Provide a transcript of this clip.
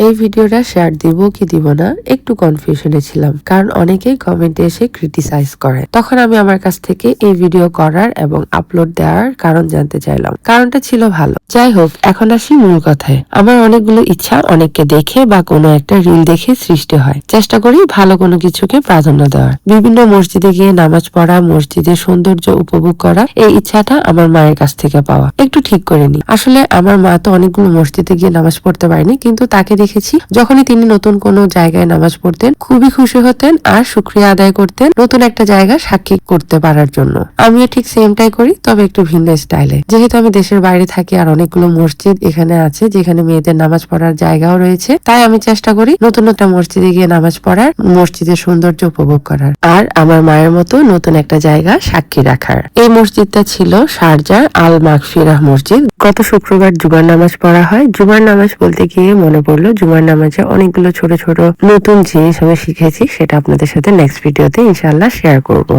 এই ভিডিওটা শেয়ার দিব কি দিব না একটু কনফিউশনে ছিলাম, কারণ অনেকেই কমেন্টে এসে ক্রিটিসাইজ করে। তখন আমি আমার কাছ থেকে এই ভিডিও করার এবং আপলোড দেওয়ার কারণ জানতে চাইলাম। কারণটা ছিল ভালো। যাই হোক, এখন আসি মূল কথায়। আমার অনেকগুলো ইচ্ছা অনেককে দেখে বা কোনো একটা রিল দেখে সৃষ্টি হয়। চেষ্টা করি ভালো কোনো কিছুকে প্রাধান্য দেওয়ার। বিভিন্ন মসজিদে গিয়ে নামাজ পড়া, মসজিদের সৌন্দর্য উপভোগ করা, এই ইচ্ছাটা আমার মায়ের কাছ থেকে পাওয়া। একটু ঠিক করে নি। আসলে আমার মা তো অনেকগুলো মসজিদে গিয়ে নামাজ পড়তে পারেনি, কিন্তু তাকে দেখেছি যখনই তিনি নতুন কোনো জায়গায় নামাজ পড়তেন খুবই খুশি হতেন আর শুকরিয়া আদায় করতেন নতুন একটা জায়গা সাক্ষী করতে পারার জন্য। আমিও ঠিক সেমটাই করি, তবে একটু ভিন্ন স্টাইলে। যেহেতু আমি দেশের বাইরে থাকি আর অনেকগুলো মসজিদ এখানে আছে যেখানে মেয়েদের নামাজ পড়ার জায়গাও রয়েছে, তাই আমি চেষ্টা করি নতুন একটা মসজিদে গিয়ে নামাজ পড়ার, মসজিদের সৌন্দর্য উপভোগ করার আর আমার মায়ের মতো নতুন একটা জায়গা সাক্ষী রাখার। এই মসজিদটা ছিল শারজার আল মাগফিরাহ মসজিদ। গত শুক্রবার জুমার নামাজ পড়া হয়। জুমার নামাজ বলতে গিয়ে মনে পড়লো, জুমার নামাজে অনেকগুলো ছোট ছোট নতুন জিনিস আমি শিখেছি, সেটা আপনাদের সাথে নেক্সট ভিডিওতে ইনশাআল্লাহ শেয়ার করব।